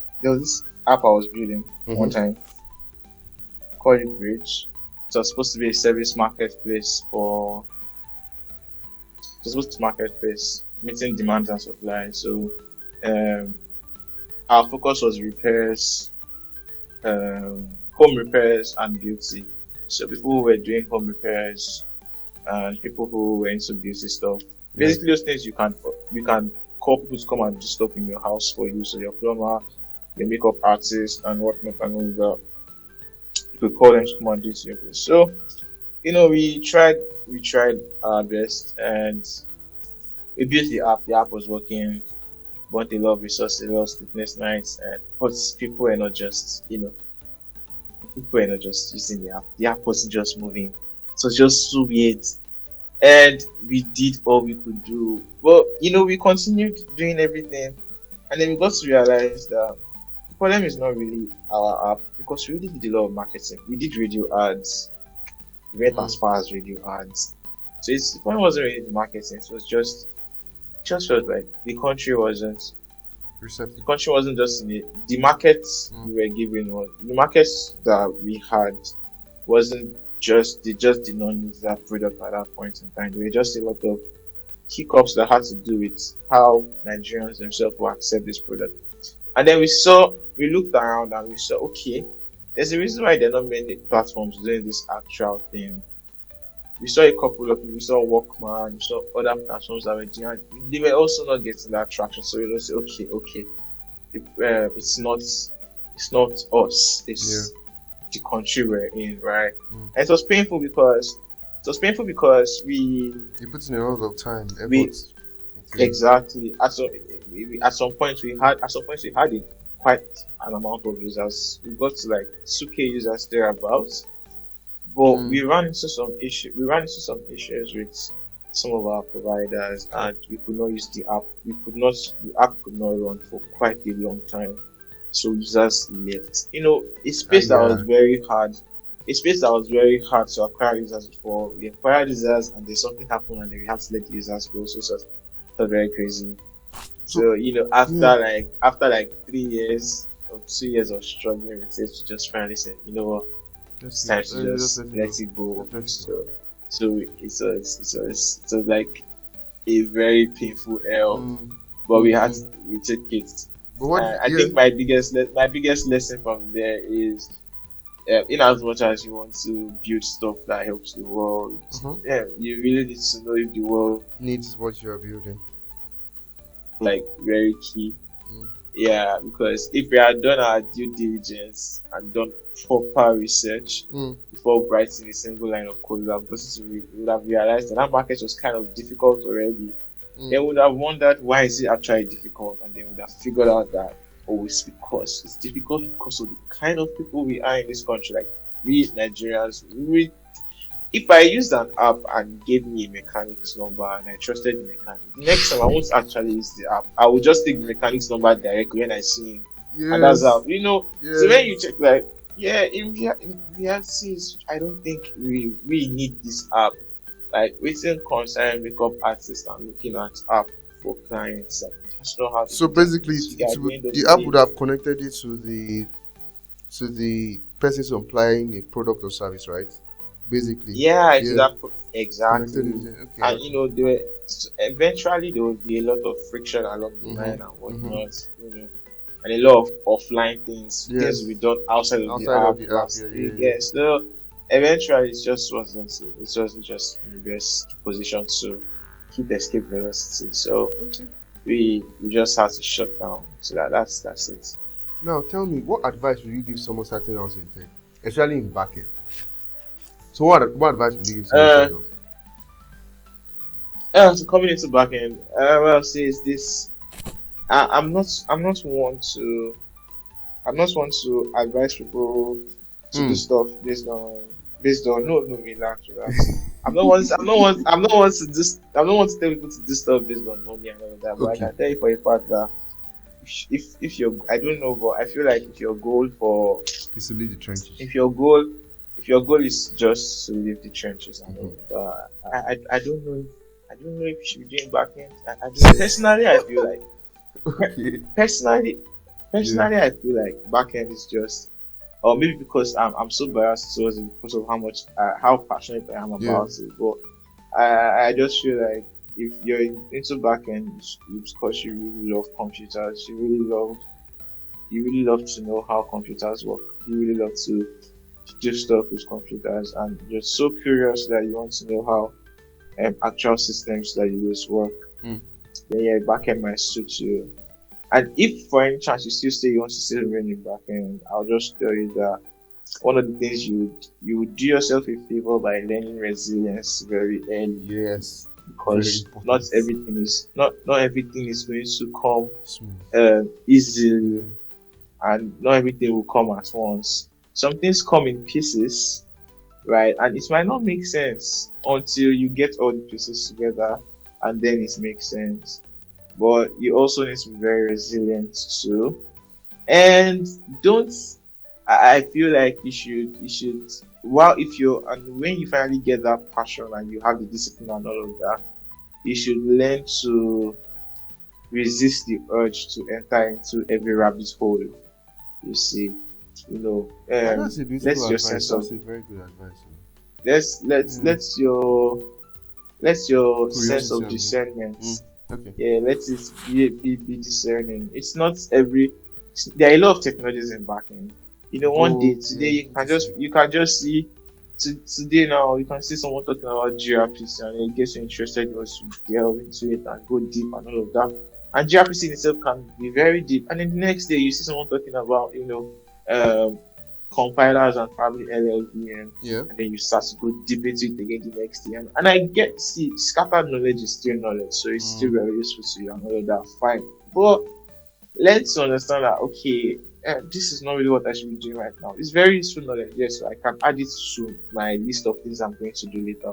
app I was building one time called it Bridge. It was supposed to be a service marketplace meeting demand and supply. So our focus was repairs, home repairs and beauty. So people who were doing home repairs and people who were into beauty stuff. Basically those things you can call people to come and do stuff in your house for you. So your plumber, your makeup artist and whatnot and all that. You could call them to come and do it to your place. So, we tried our best and we built the app. The app was working, but a lot of resources, a lot of sleepless nights, but people were not just using the app. The app wasn't just moving. So it's just so weird. And we did all we could do. But, we continued doing everything. And then we got to realize that the problem is not really our app, because we really did a lot of marketing. We did radio ads. We went as far as radio ads. So the point wasn't really the marketing. It was just felt like the country wasn't receptive. The country wasn't just in it. The markets we were given, the markets that we had wasn't they just did not need that product at that point in time. There were just a lot of hiccups that had to do with how Nigerians themselves will accept this product. And then we looked around and we saw, okay, there's a reason why there are not many platforms doing this actual thing. We saw a couple of people, we saw Walkman, we saw other platforms that were doing, and they were also not getting that traction. So we just say, okay, it's not us, it's the country we're in, right? And it was painful because we put in a lot of time, effort. Exactly. At some point we had it quite an amount of users. We got to like 2K users thereabouts. But we ran into some issues with some of our providers, and we could not use the app. The app could not run for quite a long time. so users left. A space that was Yeah. very hard, a space that was very hard to acquire users before. We acquired users and then something happened and then we had to let the users go. So it was very crazy. So So yeah, after like 3 years or 2 years of struggling with it, to just finally say, just it's give, time to just just let it let go. it go. Just let it go. So it was like a very painful L, Mm, but mm. we took it. But what? I Yeah. think my biggest lesson from there is, in as much as you want to build stuff that helps the world, Uh-huh. yeah, you really need to know if the world, Needs what you are building. like, very key. Mm. Yeah, because if we had done our due diligence and done proper research Mm. before writing a single line of code, we would have realized that that market was kind of difficult already. They Mm. would have wondered why is it actually difficult, and they would have figured out that, oh, it's because it's difficult because of the kind of people we are in this country. Like, we Nigerians, if I used an app and gave me a mechanic's number and I trusted the mechanic, the next time I won't actually use the app. I will just take the mechanic's number directly when I see him, and that's how Yes. So when you Yes. check, like, yeah, in reality, I don't think we need this app. Like, waiting concern makeup artists and looking at app for clients. Like, that's not how they So do their basically, business. At the end of the the app day, would have connected you to the person supplying a product or service, right? Basically, yeah, it yeah, would have connected exactly. you there. Okay, And okay. eventually there would be a lot of friction along the Mhm. line and Mhm. whatnot, and a lot of offline things will be Yes. done outside of the Outside of app. the app, yeah, Last, yeah, yeah. yes, so eventually it wasn't just in the best position to keep escape velocity. So Okay. we just had to shut down. So that's it. Now tell me, what advice would you give someone starting out in tech, especially in backend? So what advice would you give someone Uh, starting out? so coming into backend, what I'll say is this: I'm not one to advise people to do Hmm. stuff based on no, relax. I'm not one to just I'm not one to tell people to do stuff based on money and all of that. But I Okay. can tell you for a fact that if you're I don't know, but I feel like It's to leave the trenches. if your goal if your goal is just to leave the trenches and Mhm. all of that, I don't know if you should be doing backend. I don't personally. I feel like Okay. personally Yeah. personally I feel like backend is just, or maybe because I'm so biased towards it because of how passionate I am Yeah. about it. But I just feel like if you're into backend, it's because you really love computers. You really love to know how computers work. You really love to do stuff with computers, and you're so curious that you want to know how actual systems that you use work. Mm. Then yeah, backend might suit you. And if for any chance you still say you want to still remain in backend, I'll just tell you that one of the things you would do yourself a favor by learning resilience very early, Yes. Very because not important. everything is not everything is going to come Smooth. Yeah. easily, and not everything will come at once. Some things come in pieces, right? And it might not make sense until you get all the pieces together, and then it makes sense. But you also need to be very resilient too. And don't I feel like you should well, if you and when you finally get that passion and you have the discipline and all of that, you should learn to resist the urge to enter into every rabbit hole you see. you know Yeah, that's a let beautiful your advice. sense of That's a very good advice. let's let's Yeah. let's your let's your sense Curiosity of and discernment, mm. Okay. yeah, let it be discerning. It's not every There are a lot of technologies in backend. One day, Go. today, Yeah. What to say? you can just see today now you can see someone talking about gRPC and it gets you interested. You want to delve into it and go deep and all of that. And gRPC in itself can be very deep. And then the next day you see someone talking about compilers and probably LLVM, Yeah. and then you start to go deep into it again the next day. And I get see scattered knowledge is still knowledge, so it's still Mm. very useful to you and all of that. Fine, but let's understand that, okay, this is not really what I should be doing right now. It's very useful knowledge, yes, so I can add it to my list of things I'm going to do later.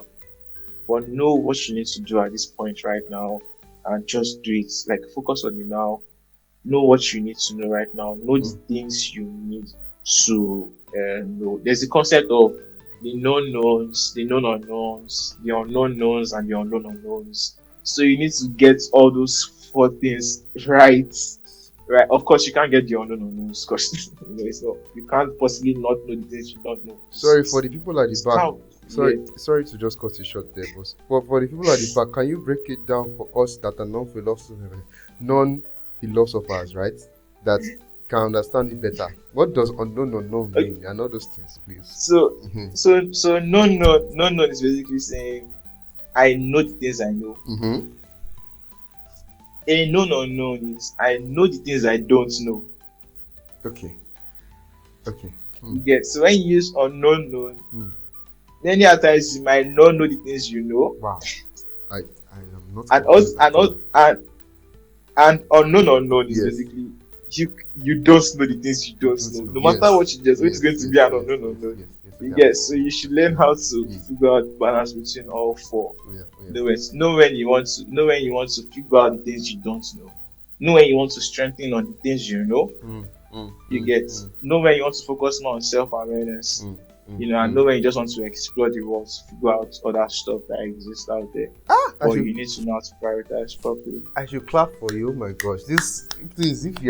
But know what you need to do at this point right now, and just do it. Like, focus on the now. know what you need to know right now. Know the Mm. things you need to know. There's the concept of the known knowns, the known unknowns, the unknown knowns, and the unknown unknowns. So you need to get all those four things right. Right. Of course, you can't get the unknown unknowns because it's not. You can't possibly not know the things you don't know. Sorry for the people at the back. How? Sorry, Yeah. sorry to just cut you short there, boss. But for the people at the back, can you break it down for us that are non-philosophers, right? That can understand it better. What does unknown mean? And all those things, please. So, Mm-hmm. so no is basically saying I know the things I know. Mm-hmm. A known unknown is I know the things I don't know. Okay. Okay. You get, so when you use unknown known, Hmm. many other times you might not know the things you know, Wow. I am not. and also confused at all. and unknown unknown is Yes. basically you don't know the things you don't know. No matter Yes. what you just, it's going to be an unknown unknown. You get, so you should learn how to figure out the balance between all four. Oh, yeah. Know when you want to figure out the things you don't know. Know when you want to strengthen on the things you know. You get, know when you want to focus more on self-awareness. And know when you just want to explore the world, to figure out other stuff that exists out there. But you need to know how to prioritize properly. I should clap for you. Oh my gosh, this please, if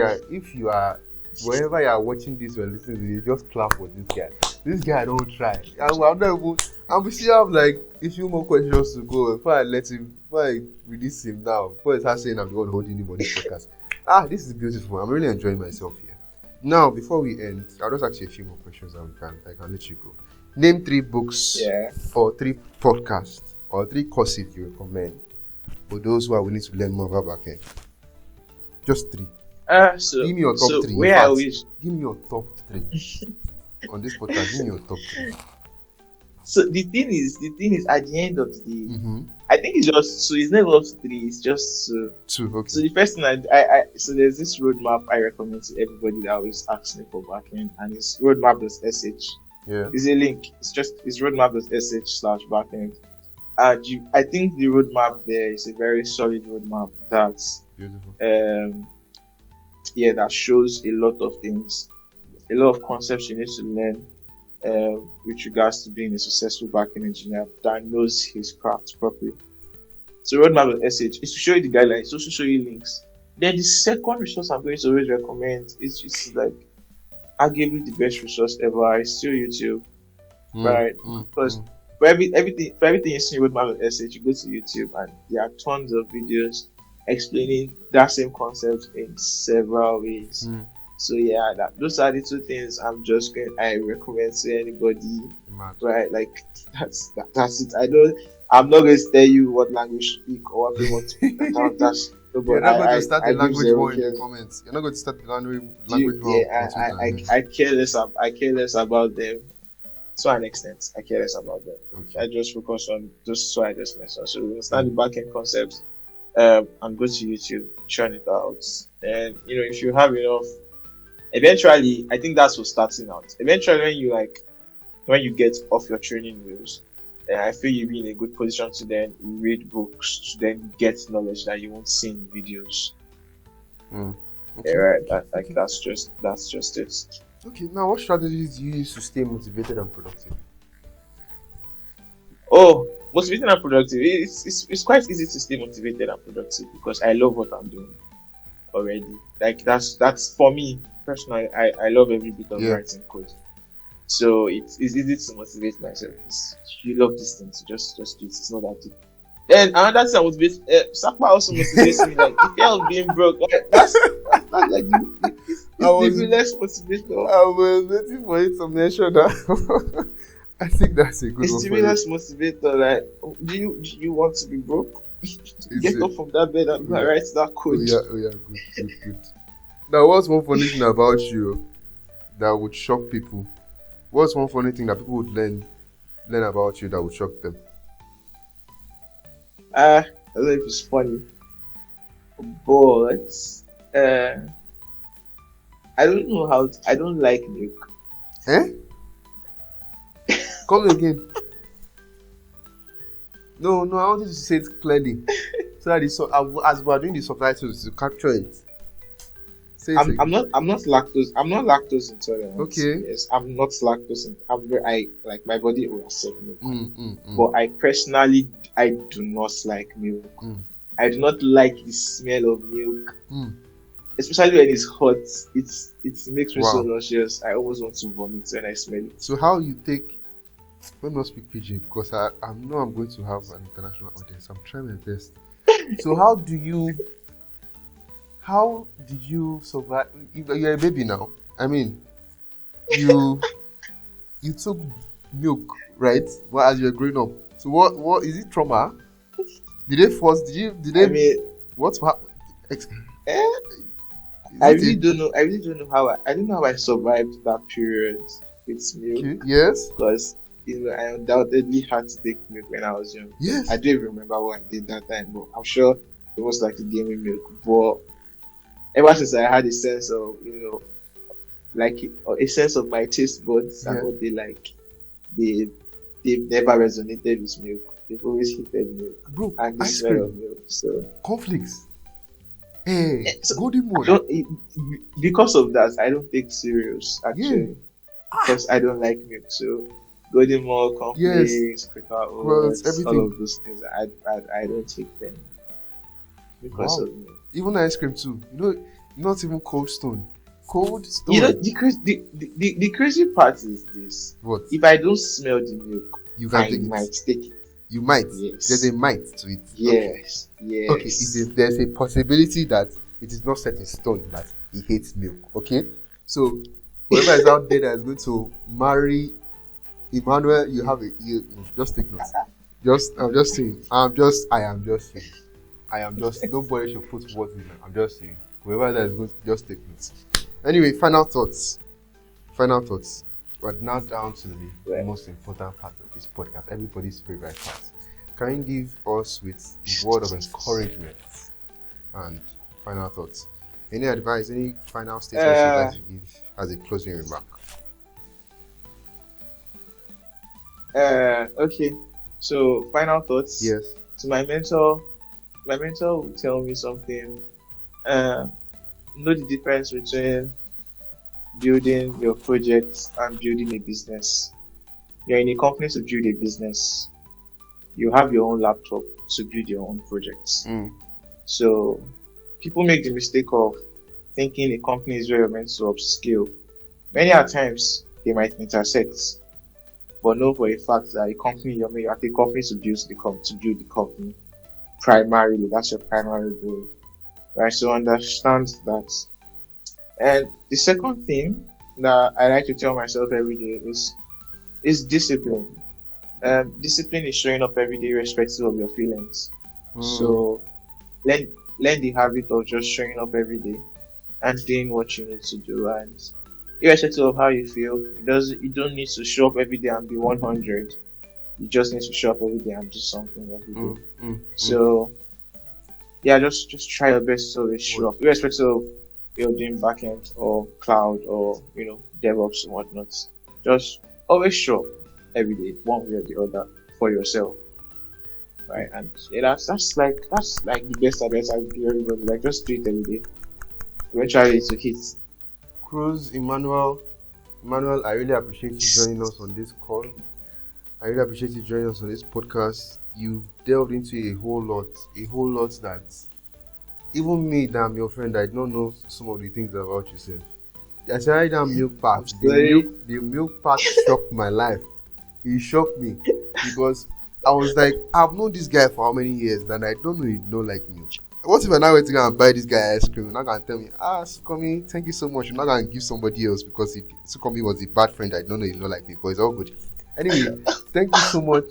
you are wherever you are watching this or listening to this, just clap for this guy. This guy don't try. We still have like a few more questions to go before I release him now. Before I start saying I'm the one holding him on this podcast. This is beautiful. I'm really enjoying myself here. Now, before we end, I'll just ask you a few more questions and I can let you go. Name 3 books or 3 podcasts or 3 courses you recommend for those who are willing to learn more about backend. Just 3. Give me your top 3. Give me your top 3 on this podcast. Give me your top 3. So the thing is, at the end of the day, I think it's just 2. It's never up to 3. It's just 2. 2. Okay. So the first thing I so there's this roadmap I recommend to everybody that always asks me for backend, and it's roadmap.sh. Yeah. It's a link. It's roadmap.sh/backend. I think the roadmap there is a very solid roadmap that's beautiful. That shows a lot of things, a lot of concepts you need to learn with regards to being a successful backend engineer that knows his craft properly. So roadmap.sh is to show you the guidelines, it's also to show you links. Then the second resource I'm going to always recommend is just like arguably the best resource ever. It's still YouTube, right? Because for everything you see in roadmap.sh, you go to YouTube and there are tons of videos explaining that same concept in several ways. So those are the 2 things I recommend to anybody. Right? Like that's it. I'm not going to tell you what language to speak or what you want to speak. You're not going to start the language war in the comments. You're not going to start the language war. I care less about them to an extent. I care less about them. Okay. I just focus on those 2 I just mentioned. So we understand the backend concepts and go to YouTube, churn it out. And if you have enough, eventually, I think that's what's starting out. Eventually, when you get off your training wheels, I feel you'll be in a good position to then read books, to then get knowledge that you won't see in videos. Okay. Right? That's just it. Okay. Now, what strategies do you use to stay motivated and productive? Oh, motivated and productive. It's quite easy to stay motivated and productive because I love what I'm doing already. Like that's for me personally. I love every bit of writing code. So it's easy to motivate myself. You love this thing, so just do it. It's not that deep. Then another thing that motivates Sakpa also motivates me. Like if you're being broke, that's like it's less motivational. I was waiting for you to mention that. I think that's a good one. It's to me less motivator. Like, do you want to be broke? Get up from that bed and write that code. Oh yeah, good. Now, what's one funny thing about you that would shock people? What's one funny thing that people would learn about you that would shock them? I don't know if it's funny, but I don't know how. I don't like milk. Come again. No, I wanted to say it clearly, so that as we are doing the subtitles to capture it. Say it again. I'm not lactose intolerant. Okay. Yes, I'm not lactose. I like my body will accept milk, Mm. but I personally I do not like milk. Mm. I do not like the smell of milk, Mm. especially when it's hot. It makes me so Wow. nauseous. I almost want to vomit when I smell it. So how you take? Let me not speak pidgin because I know I'm going to have an international audience. I'm trying my best. So how did you survive? You're a baby now. I mean, you took milk, right? Well, as you're growing up. So what is it trauma? Did they force? Did I they? mean, What happened? Is eh, I it really don't know. I really don't know how I don't know how I survived that period with okay? milk, Yes. because I undoubtedly had to take milk when I was young. Yes. I don't even remember what I did that time, but I'm sure it was like to give me milk. But ever since I had a sense of like a sense of my taste buds and Yeah. what they like, they they've never resonated with milk. They've always hated milk Bro, and the ice smell of cream, milk. So, conflicts. Hey, so golden one. because of that, I don't take cereals Yeah. actually, because I don't like milk. So golden milk, Yes. cornflakes, Quaker Growth, oats, all everything. of those things, I don't take them because Wow. of milk. Even ice cream too. Not even Cold Stone. Cold You know, Stone. the crazy part is this: What? if I don't smell the milk, You can I take might it. take it. You might. Yes. There's a might to it. Yes. Okay. There's a possibility that it is not set in stone that he hates milk. Okay. So whoever is out there that is going to marry Emmanuel, you just take notes. I'm just saying. I am just saying. Nobody should put words in there. I'm just saying. Whoever that is going to just take notes. Anyway, final thoughts. We're now down to the most important part of this podcast, everybody's favorite part. Can you leave us with a word of encouragement and final thoughts? Any advice, any final statements you'd like to give as a closing remark? Okay. So final thoughts. Yes. So my mentor will tell me something. Know the difference between building your project and building a business. You're in a company to build a business. You have your own laptop to build your own projects. So people make the mistake of thinking a company is where you're meant to upskill. Many a times they might intersect, but know for a fact that you're at a company to build the company. Primarily, that's your primary goal. Right? So understand that. And the second thing that I like to tell myself every day is discipline. Discipline is showing up every day, irrespective of your feelings. So learn the habit of just showing up every day and doing what you need to do. And irrespective of how you feel, you don't need to show up every day and be 100. You just need to show up every day and do something every day. So yeah, just try your best to always show up, irrespective of you're doing backend or cloud or DevOps and whatnot. Just always show up every day, one way or the other, for yourself. Right? And that's like the best advice I give everybody. Like, just do it every day. Eventually to hit. Cruz, Emmanuel, I really appreciate you joining us on this call. I really appreciate you joining us on this podcast. You've delved into a whole lot that even me, that I'm your friend, I don't know some of the things about yourself. Especially that milk pack. The milk pack shocked my life. It shocked me because I was like, I've known this guy for how many years and I don't know he don't like milk. What if I now went to go and buy this guy ice cream? You're not gonna tell me, Sunkanmi, thank you so much. You're not gonna give somebody else because Sunkanmi was a bad friend. I don't know he don't like me, but it's all good. Anyway, thank you so much.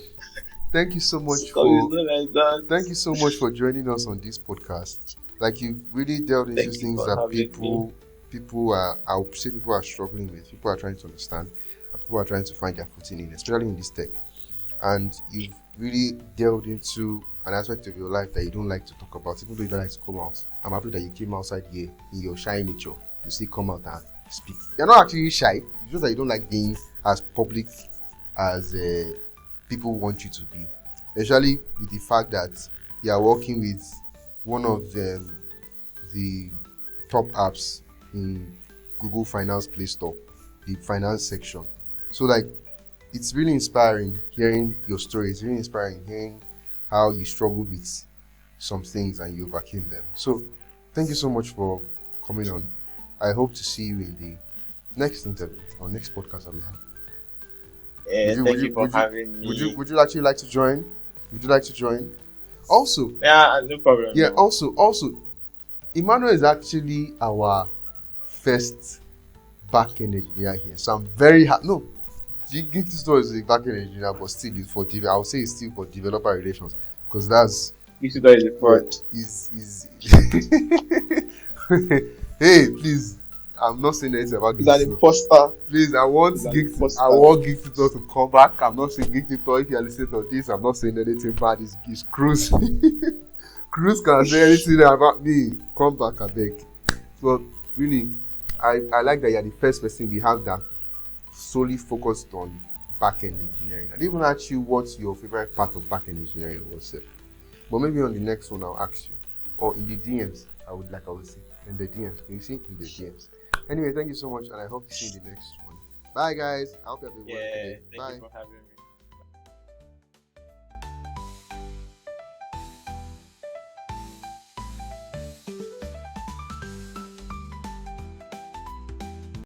Thank you so much for joining us on this podcast. Like, you've really delved into things that people are struggling with. People are trying to understand, and people are trying to find their footing in, especially in this tech. And you've really delved into an aspect of your life that you don't like to talk about, even though you don't like to come out. I'm happy that you came outside here in your shy nature to still come out and speak. You're not actually shy, it's just that you don't like being as public as people want you to be. Especially with the fact that you are working with one of the top apps in Google Finance Play Store, the finance section. So like, it's really inspiring hearing your story. It's really inspiring hearing how you struggled with some things and you overcame them. So thank you so much for coming on. I hope to see you in the next interview or next podcast that we have. Thank you for having me. Would you actually like to join? Would you like to join? Also, Yeah, no problem. yeah. No. Also, Emmanuel is actually our first backend engineer here. So I'm very happy. No, Gifty Store is a backend engineer, but still it's for I would say it's still for developer relations because that's Visitor is a fraud. is hey, please. I'm not saying anything about He's an Gifty. imposter. Please, I want Gifty to come back. I'm not saying Gifty, if you are listening to this, I'm not saying anything bad. It's Cruz. Cruz can say anything about me. Come back, I beg. But really, I like that you're the first person we have that solely focused on backend engineering. I didn't even ask you what your favorite part of backend engineering was. But maybe on the next one I'll ask you. Or in the DMs, I would say. In the DMs. Can you see? In the DMs. Anyway, thank you so much, and I hope to see you in the next one. Bye, guys. I hope you have a wonderful day. Thank Bye. you for having me.